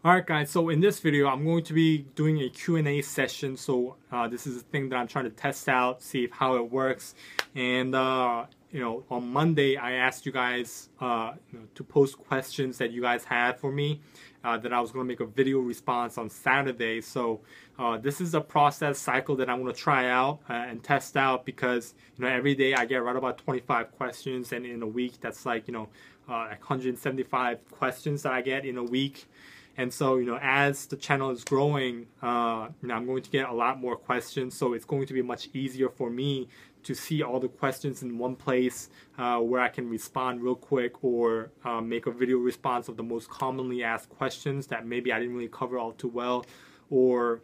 Alright guys, so in this video I'm going to be doing a Q&A session. So this is a thing that I'm trying to test out, see how it works. And on Monday I asked you guys to post questions that you guys had for me, that I was going to make a video response on Saturday. So this is a process cycle that I'm going to try out and test out, because every day I get right about 25 questions, and in a week that's like 175 questions that I get in a week. And so, as the channel is growing, I'm going to get a lot more questions. So it's going to be much easier for me to see all the questions in one place, where I can respond real quick, or make a video response of the most commonly asked questions that maybe I didn't really cover all too well, or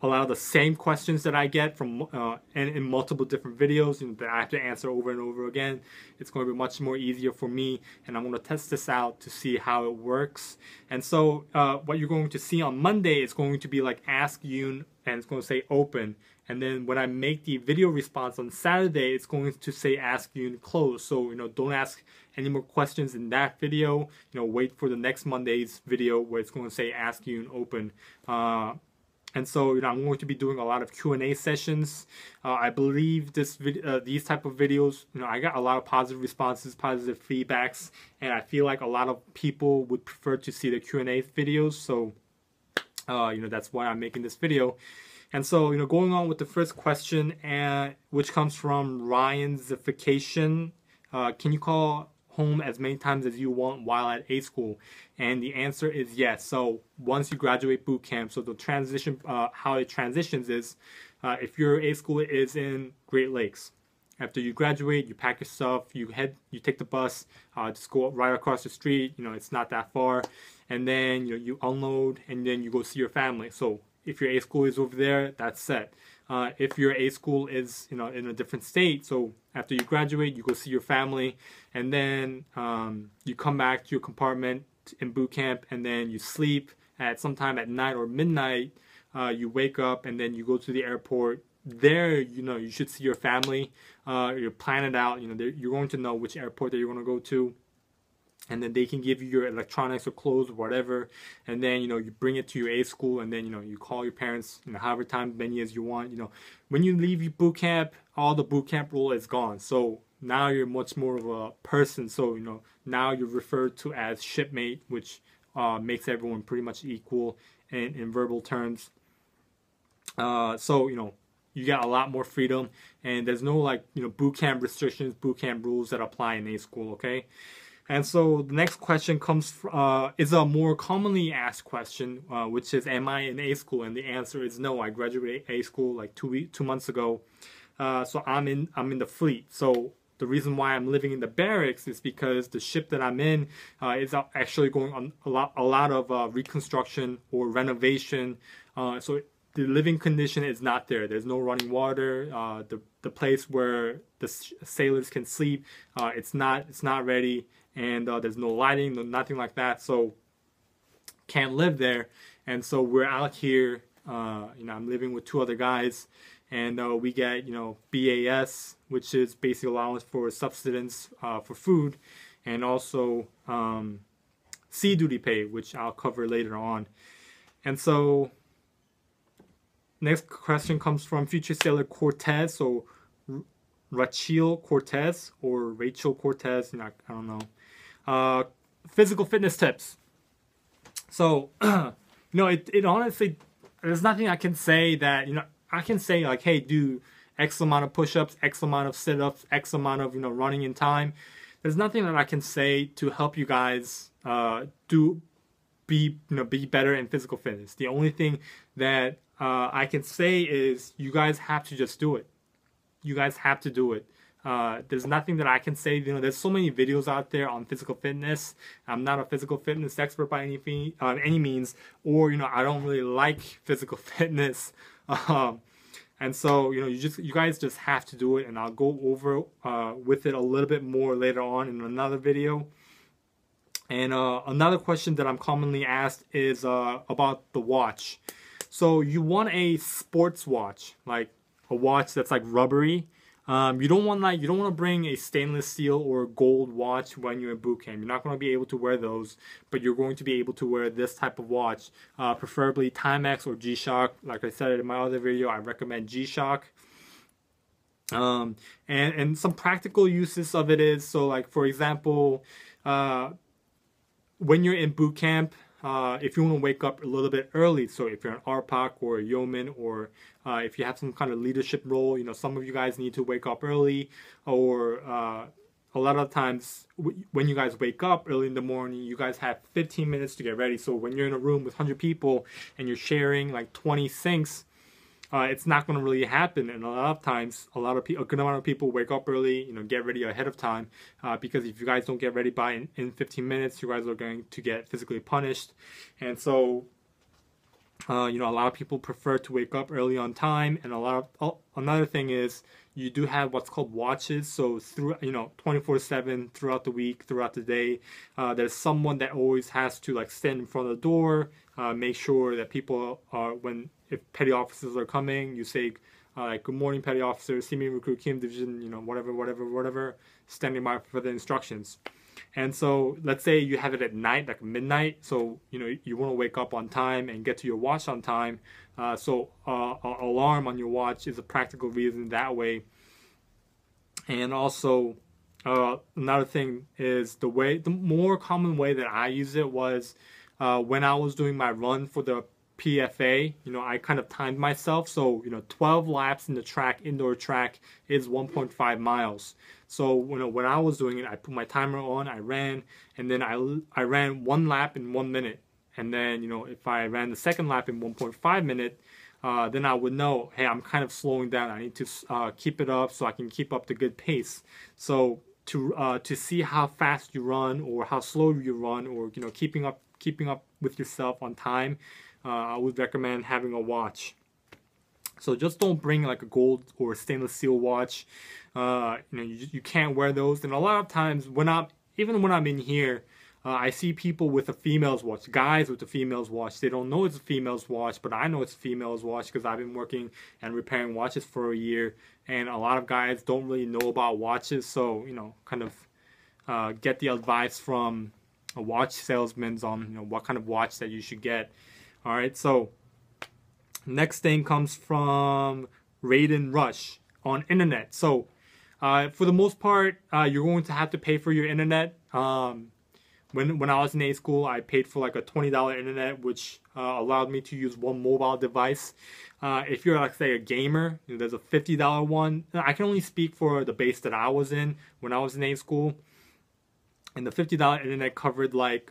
a lot of the same questions that I get from in multiple different videos that I have to answer over and over again. It's going to be much more easier for me, and I'm going to test this out to see how it works. And so what you're going to see on Monday is going to be like Ask Yoon, and it's going to say open. And then when I make the video response on Saturday, it's going to say Ask Yoon close. So don't ask any more questions in that video. Wait for the next Monday's video where it's going to say Ask Yoon open. And so, I'm going to be doing a lot of Q&A sessions. I believe these type of videos, I got a lot of positive responses, positive feedbacks, and I feel like a lot of people would prefer to see the Q&A videos. So, that's why I'm making this video. And so, going on with the first question, which comes from Ryanzzification. Can you call home as many times as you want while at A school? And the answer is yes. So once you graduate boot camp, so the transition, how it transitions is, if your A school is in Great Lakes, after you graduate, you pack your stuff, you take the bus, just go right across the street. It's not that far, and then you unload, and then you go see your family. So if your A school is over there, that's set. If your A school is in a different state, so after you graduate, you go see your family, and then you come back to your compartment in boot camp, and then you sleep at sometime at night or midnight. You wake up, and then you go to the airport. There, you should see your family. You plan it out. You're going to know which airport that you're going to go to. And then they can give you your electronics or clothes or whatever, and then you bring it to your A school, and then you call your parents however many as you want. When you leave your boot camp, all the boot camp rule is gone. So now you're much more of a person. So now you're referred to as shipmate, which makes everyone pretty much equal in verbal terms. So you got a lot more freedom, and there's no boot camp restrictions, boot camp rules that apply in A school. Okay. And so the next question is a more commonly asked question, which is, am I in A school? And the answer is no. I graduated A school like 2 months ago. So I'm in the fleet. So the reason why I'm living in the barracks is because the ship that I'm in is actually going on a lot of reconstruction or renovation. So the living condition is not there. There's no running water. The place where the sailors can sleep, it's not ready. And there's no lighting, nothing like that, so can't live there. And so we're out here. I'm living with 2 other guys, and we get BAS, which is basic allowance for subsistence for food, and also sea duty pay, which I'll cover later on. And so next question comes from future sailor Cortz, so Rachel Cortz or Rachel Cortz, I don't know. Physical fitness tips. So it honestly, there's nothing I can say that I can say like, hey, do X amount of push-ups, X amount of sit-ups, X amount of running in time. There's nothing that I can say to help you guys be better in physical fitness. The only thing that I can say is you guys have to just do it. You guys have to do it. There's nothing that I can say. There's so many videos out there on physical fitness. I'm not a physical fitness expert by any means, or I don't really like physical fitness. And so you guys just have to do it, and I'll go over with it a little bit more later on in another video. And another question that I'm commonly asked is about the watch. So you want a sports watch, like a watch that's like rubbery. You don't want to bring a stainless steel or gold watch when you're in boot camp. You're not going to be able to wear those, but you're going to be able to wear this type of watch, preferably Timex or G-Shock. Like I said in my other video, I recommend G-Shock. And some practical uses of it is, so like for example, when you're in boot camp, if you want to wake up a little bit early, so if you're an RPOC or a yeoman, or if you have some kind of leadership role, you know, some of you guys need to wake up early, or a lot of times when you guys wake up early in the morning, you guys have 15 minutes to get ready. So when you're in a room with 100 people and you're sharing like 20 sinks, it's not going to really happen. And a lot of times, a good amount of people wake up early, you know, get ready ahead of time, because if you guys don't get ready by in 15 minutes, you guys are going to get physically punished. And so, you know, a lot of people prefer to wake up early on time. And another thing is, you do have what's called watches. So through, you know, 24/7 throughout the week, throughout the day, there's someone that always has to like stand in front of the door, make sure that people are, if petty officers are coming, you say like, good morning, petty officer, see me recruit Kim division, you know, whatever, standing by for the instructions. And so let's say you have it at night, like midnight, so you know you want to wake up on time and get to your watch on time. So an alarm on your watch is a practical reason that way. And also another thing is the more common way that I use it was when I was doing my run for the PFA, you know, I kind of timed myself. So, you know, 12 laps in the track, indoor track, is 1.5 miles. So, you know, when I was doing it, I put my timer on, I ran, and then I ran 1 lap in 1 minute. And then, you know, if I ran the second lap in 1.5 minutes, then I would know, hey, I'm kind of slowing down. I need to keep it up so I can keep up the good pace. So to see how fast you run or how slow you run, or, you know, keeping up with yourself on time, I would recommend having a watch. So just don't bring like a gold or stainless steel watch. You know, you can't wear those. And a lot of times even when I'm in here, I see people with a female's watch, guys with a female's watch. They don't know it's a female's watch, but I know it's a female's watch because I've been working and repairing watches for a year. And a lot of guys don't really know about watches. So, you know, kind of get the advice from a watch salesman on, you know, what kind of watch that you should get. All right, so next thing comes from RaidynRush on internet. So for the most part, you're going to have to pay for your internet. When I was in A school, I paid for like a $20 internet, which allowed me to use 1 mobile device. If you're, like, say, a gamer, you know, there's a $50 one. I can only speak for the base that I was in when I was in A school. And the $50 internet covered like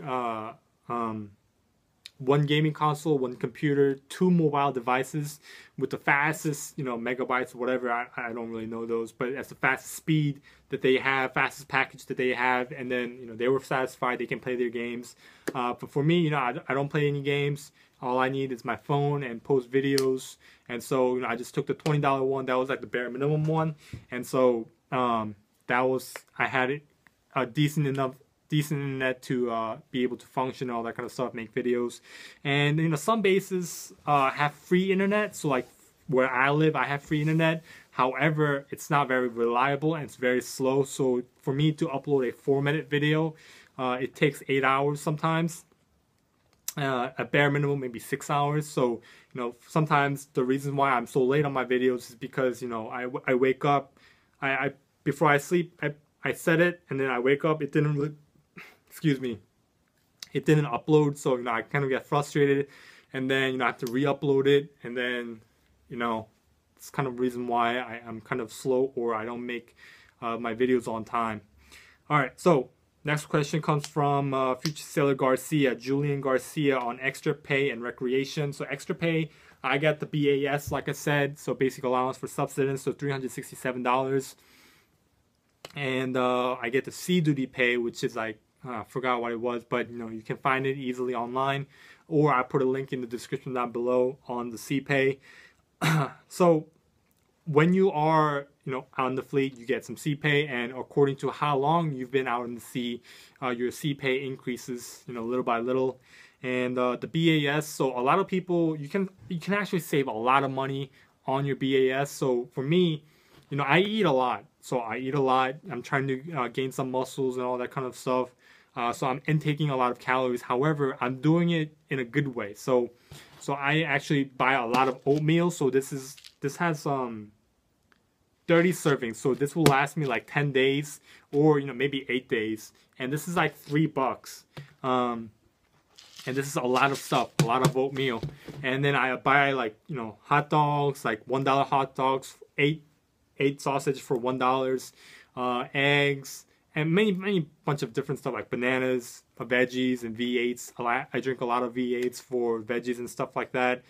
1 gaming console, 1 computer, 2 mobile devices with the fastest, you know, megabytes or whatever. I don't really know those, but that's the fastest speed that they have, fastest package that they have. And then, you know, they were satisfied, they can play their games. But for me, you know, I don't play any games. All I need is my phone and post videos. And so, you know, I just took the $20 one. That was like the bare minimum one. And so I had it a decent internet to be able to function, all that kind of stuff, make videos. And, you know, some bases have free internet. So like where I live, I have free internet. However, it's not very reliable and it's very slow. So for me to upload a 4-minute video, it takes 8 hours sometimes. At bare minimum, maybe 6 hours. So, you know, sometimes the reason why I'm so late on my videos is because, you know, I wake up, before I sleep, I set it, and then I wake up, it didn't really, it didn't upload. So, you know, I kind of get frustrated, and then, you know, I have to re-upload it, and then, you know, it's kind of the reason why I'm kind of slow, or I don't make my videos on time. All right, so next question comes from Future Sailor Garcia, Julian Garcia, on extra pay and recreation. So extra pay, I got the BAS, like I said, so basic allowance for subsistence, so $367. And I get the sea duty pay, which is like, I forgot what it was, but, you know, you can find it easily online, or I put a link in the description down below on the sea pay. So when you are, you know, on the fleet, you get some sea pay, and according to how long you've been out in the sea, your sea pay increases, you know, little by little. And the BAS, so a lot of people, you can actually save a lot of money on your BAS. So for me, you know, I eat a lot. So I eat a lot. I'm trying to gain some muscles and all that kind of stuff. So I'm intaking a lot of calories. However, I'm doing it in a good way. So I actually buy a lot of oatmeal. So this has 30 servings. So this will last me like 10 days or, you know, maybe 8 days. And this is like $3. And this is a lot of stuff, a lot of oatmeal. And then I buy like, you know, hot dogs, like $1 hot dogs, eight sausage for $1, eggs, and many bunch of different stuff like bananas, veggies, and V8s. I drink a lot of V8s for veggies and stuff like that.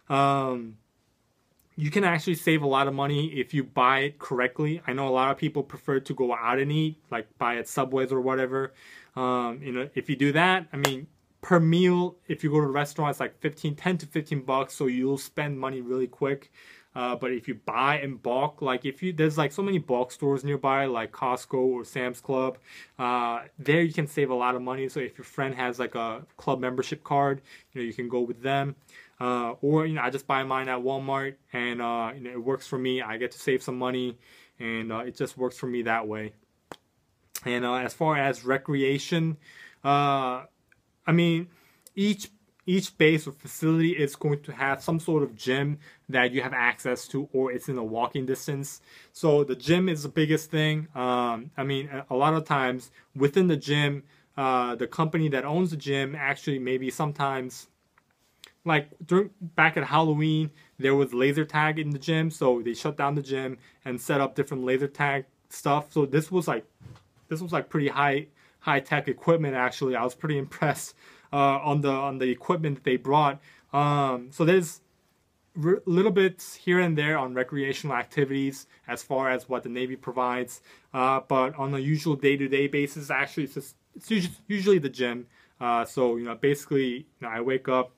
You can actually save a lot of money if you buy it correctly. I know a lot of people prefer to go out and eat, like buy at Subways or whatever. You know, if you do that, I mean, per meal, if you go to a restaurant, it's like 10 to 15 bucks, so you'll spend money really quick. But if you buy in bulk, like there's like so many bulk stores nearby, like Costco or Sam's Club, there you can save a lot of money. So if your friend has like a club membership card, you know, you can go with them. Or, you know, I just buy mine at Walmart, and you know, it works for me. I get to save some money, and it just works for me that way. And as far as recreation, I mean, each base or facility is going to have some sort of gym that you have access to, or it's in a walking distance. So the gym is the biggest thing. I mean, a lot of times within the gym, the company that owns the gym actually maybe sometimes, like back at Halloween, there was laser tag in the gym, so they shut down the gym and set up different laser tag stuff. So this was like pretty high tech equipment. Actually, I was pretty impressed on the equipment that they brought. So there's little bits here and there on recreational activities as far as what the Navy provides, but on a usual day-to-day basis, actually it's usually the gym. So, you know, basically, you know, I wake up,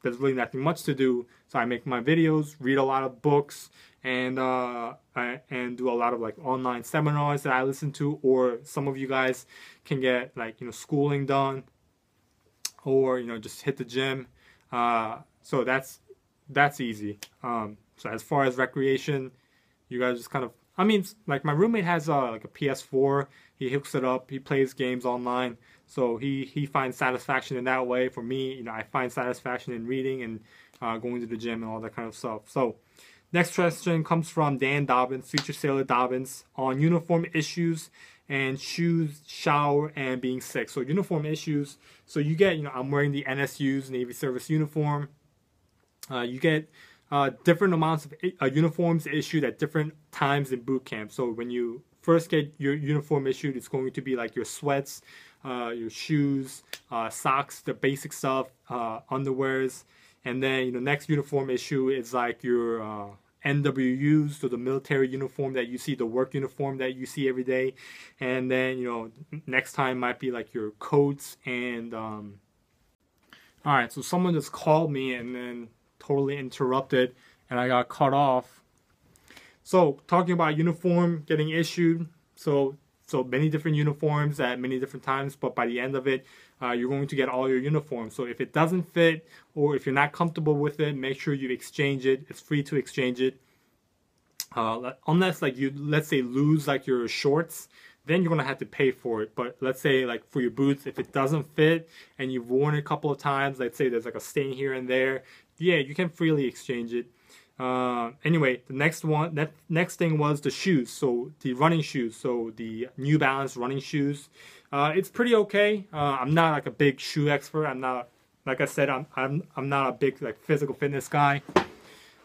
there's really nothing much to do, so I make my videos, read a lot of books, and do a lot of like online seminars that I listen to, or some of you guys can get like, you know, schooling done, or, you know, just hit the gym. So that's easy. So as far as recreation, you guys just kind of, I mean, like my roommate has like a PS4. He hooks it up. He plays games online. So he finds satisfaction in that way. For me, you know, I find satisfaction in reading and going to the gym and all that kind of stuff. So next question comes from Dan Dobbins, Future Sailor Dobbins, on uniform issues and shoes, shower, and being sick. So uniform issues. So you get, you know, I'm wearing the NSU's, Navy Service uniform. You get different amounts of uniforms issued at different times in boot camp. So when you first get your uniform issued, it's going to be like your sweats, your shoes, socks, the basic stuff, underwears. And then, you know, next uniform issue is like your NWUs, so the military uniform that you see, the work uniform that you see every day. And then, you know, next time might be like your coats and all right, so someone just called me and then totally interrupted and I got cut off. So talking about uniform getting issued, so many different uniforms at many different times, but by the end of it, you're going to get all your uniforms. So if it doesn't fit, or if you're not comfortable with it, make sure you exchange it. It's free to exchange it. Unless like you, let's say, lose like your shorts, then you're gonna have to pay for it. But let's say like for your boots, if it doesn't fit and you've worn it a couple of times, let's say there's like a stain here and there, yeah, you can freely exchange it. Anyway, the next thing was the shoes. So the running shoes, so the New Balance running shoes. It's pretty okay. I'm not like a big shoe expert. I'm not, like I said, I'm not a big like physical fitness guy.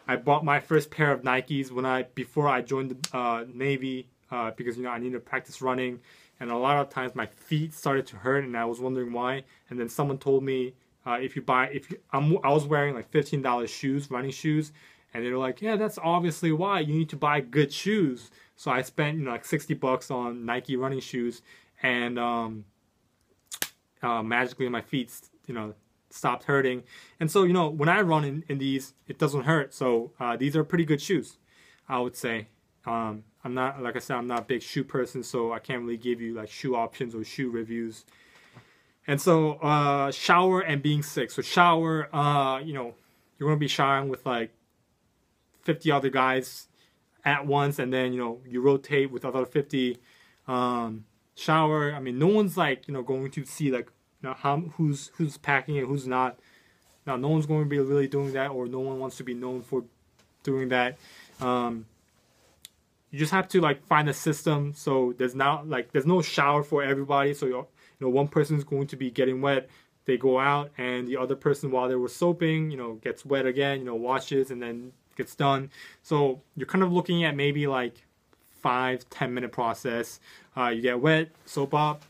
I bought my first pair of Nikes before I joined the Navy, because, you know, I needed to practice running, and a lot of times my feet started to hurt, and I was wondering why. And then someone told me, I was wearing like $15 shoes, running shoes, and they were like, yeah, that's obviously why you need to buy good shoes. So I spent, you know, like $60 on Nike running shoes, and magically my feet, you know, stopped hurting. And so, you know, when I run in these, it doesn't hurt. So these are pretty good shoes, I would say. I'm not, like I said, I'm not a big shoe person, so I can't really give you like shoe options or shoe reviews. And so shower and being sick. So shower, you know, you're going to be showering with like 50 other guys. at once, and then, you know, you rotate with other 50. Shower. I mean, no one's like, you know, going to see like, you know, who's packing and who's not. Now, no one's going to be really doing that, or no one wants to be known for doing that. You just have to like find a system so there's no shower for everybody. So you know, one person is going to be getting wet, they go out, and the other person, while they were soaping, you know, gets wet again, you know, washes and then gets done. So you're kind of looking at maybe like 5-10 minute process. You get wet, soap up,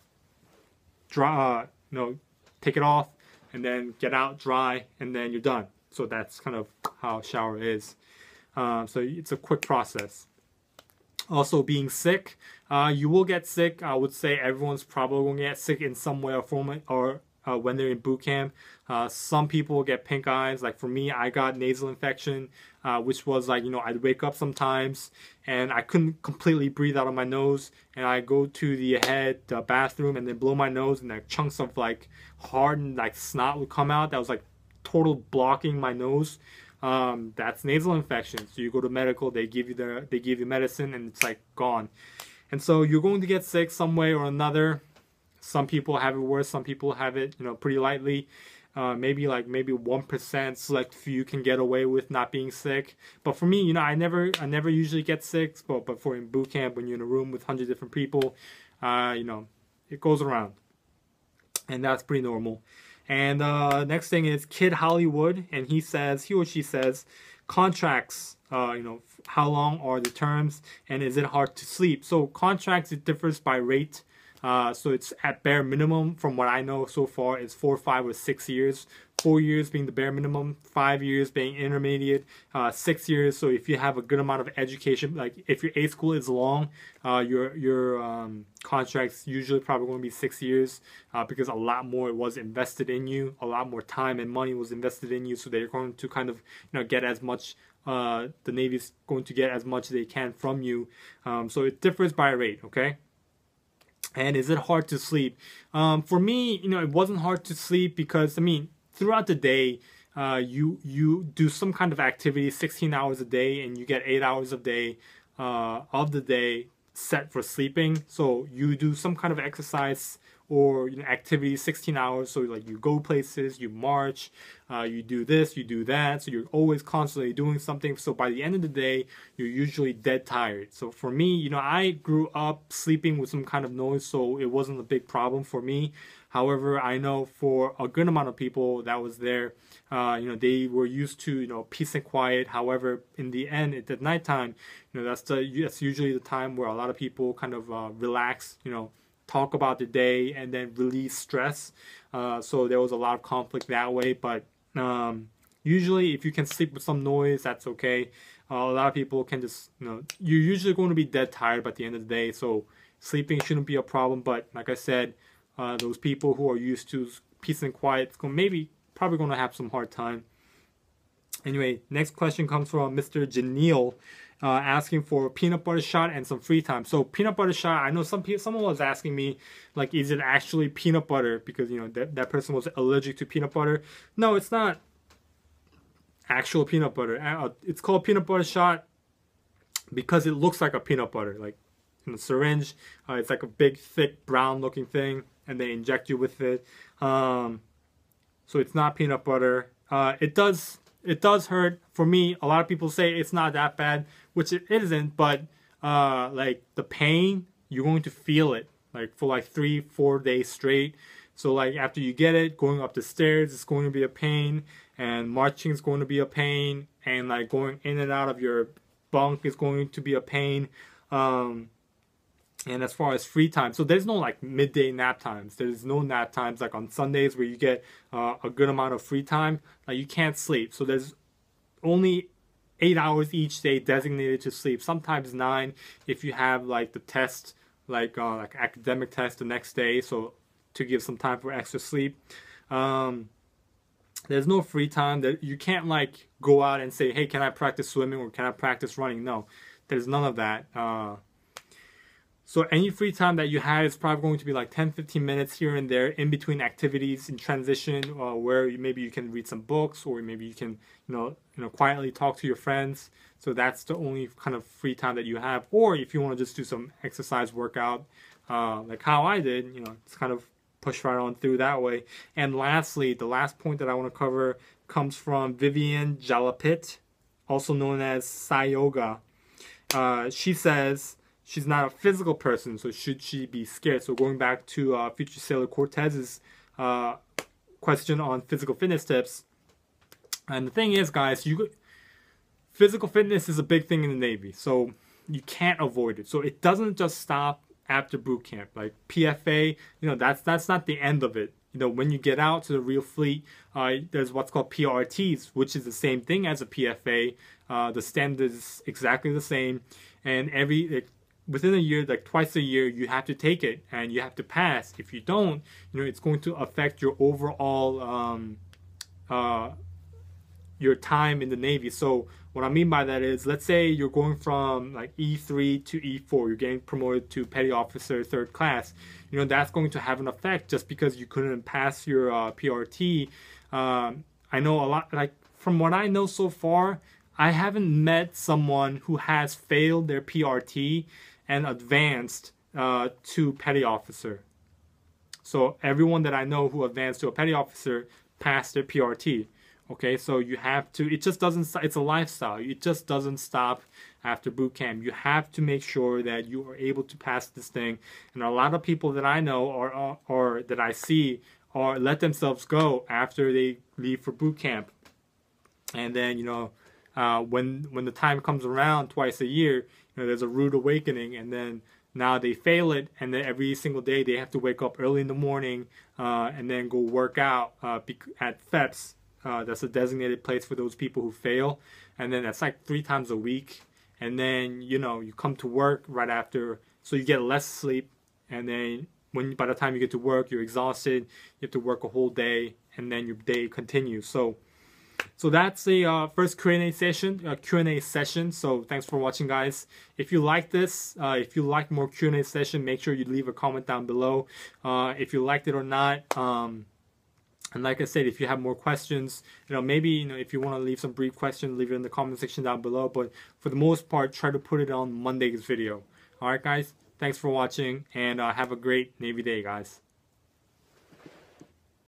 dry, you know, take it off, and then get out, dry, and then you're done. So that's kind of how a shower is. So it's a quick process. Also, being sick, you will get sick. I would say everyone's probably going to get sick in some way or form, or when they're in boot camp. Some people get pink eyes. Like for me, I got nasal infection, which was like, you know, I'd wake up sometimes and I couldn't completely breathe out of my nose, and I go to the bathroom, and then blow my nose, and like chunks of like hardened like snot would come out. That was like total blocking my nose. That's nasal infection. So you go to medical, they give you medicine, and it's like gone. And so you're going to get sick some way or another. Some people have it worse, some people have it, you know, pretty lightly. Maybe 1% select few can get away with not being sick. But for me, you know, I never usually get sick. But for in boot camp, when you're in a room with 100 different people, you know, it goes around, and that's pretty normal. And next thing is Kid Hollywood, and he or she says, contracts, you know, how long are the terms, and is it hard to sleep? So contracts, it differs by rate. So it's at bare minimum, from what I know so far, is 4, 5, or 6 years. 4 years being the bare minimum, 5 years being intermediate, 6 years. So if you have a good amount of education, like if your A school is long, your contract's usually probably going to be 6 years, because a lot more was invested in you, a lot more time and money was invested in you. So they're going to kind of, you know, get as much. The Navy's going to get as much as they can from you. So it differs by rate. Okay. And is it hard to sleep? For me, you know, it wasn't hard to sleep because, I mean, throughout the day, you do some kind of activity 16 hours a day, and you get 8 hours of the day set for sleeping. So you do some kind of exercise or, you know, activity 16 hours. So like you go places, you march, you do this, you do that. So you're always constantly doing something. So by the end of the day, you're usually dead tired. So for me, you know, I grew up sleeping with some kind of noise, so it wasn't a big problem for me. However, I know for a good amount of people that was there, you know, they were used to, you know, peace and quiet. However, in the end, at nighttime, you know, that's usually the time where a lot of people kind of relax, you know, talk about the day and then release stress. So there was a lot of conflict that way. But usually, if you can sleep with some noise, that's okay. A lot of people can just, you know, you're usually going to be dead tired by the end of the day. So sleeping shouldn't be a problem. But like I said, those people who are used to peace and quiet, it's probably going to have some hard time. Anyway, next question comes from MrJneal, asking for a peanut butter shot and some free time. So peanut butter shot, I know someone was asking me, like, is it actually peanut butter? Because, you know, that person was allergic to peanut butter. No, it's not actual peanut butter. It's called peanut butter shot because it looks like a peanut butter, like in a syringe. It's like a big, thick, brown-looking thing, and they inject you with it. So it's not peanut butter. It does hurt. For me, a lot of people say it's not that bad, which it isn't, but like the pain, you're going to feel it like for like 3-4 days straight. So like after you get it, going up the stairs is going to be a pain, and marching is going to be a pain, and like going in and out of your bunk is going to be a pain. And as far as free time, so there's no like midday nap times. There's no nap times like on Sundays where you get a good amount of free time. Like you can't sleep. So there's only 8 hours each day designated to sleep. Sometimes 9 if you have like the test, like academic test the next day. So to give some time for extra sleep. There's no free time. That you can't like go out and say, hey, can I practice swimming or can I practice running? No, there's none of that. So any free time that you have is probably going to be like 10-15 minutes here and there in between activities in transition, where maybe you can read some books, or maybe you can quietly talk to your friends. So that's the only kind of free time that you have. Or if you want to just do some exercise workout, like how I did, it's kind of push right on through that way. And lastly, the last point that I want to cover comes from Vivian Jalapit, also known as Sai Yoga. She says she's not a physical person, so should she be scared? So going back to future sailor Cortz's question on physical fitness tips. And the thing is, guys, physical fitness is a big thing in the Navy, so you can't avoid it. So it doesn't just stop after boot camp. Like PFA, that's not the end of it. When you get out to the real fleet, there's what's called PRTs, which is the same thing as a PFA. The standard is exactly the same, and within a year, like twice a year, you have to take it and you have to pass. If you don't, it's going to affect your overall your time in the Navy. So what I mean by that is, let's say you're going from like E3 to E4, you're getting promoted to Petty Officer 3rd class. That's going to have an effect just because you couldn't pass your PRT. I know a lot, like from what I know so far, I haven't met someone who has failed their PRT and advanced to Petty Officer. So everyone that I know who advanced to a Petty Officer passed their PRT. Okay, so you have to, it just doesn't, it's a lifestyle. It just doesn't stop after boot camp. You have to make sure that you are able to pass this thing. And a lot of people that I know or that I see let themselves go after they leave for boot camp. And then, when the time comes around twice a year, there's a rude awakening, and then now they fail it, and then every single day they have to wake up early in the morning and then go work out at FEPS. That's a designated place for those people who fail, and then that's like 3 times a week. And then you come to work right after, so you get less sleep, and then by the time you get to work, you're exhausted. You have to work a whole day, and then your day continues. So that's the first Q&A session. So thanks for watching, guys. If you like this, if you like more Q&A session, make sure you leave a comment down below if you liked it or not. And like I said, if you have more questions, maybe, if you want to leave some brief questions, leave it in the comment section down below. But for the most part, try to put it on Monday's video. All right, guys. Thanks for watching, and have a great Navy day, guys.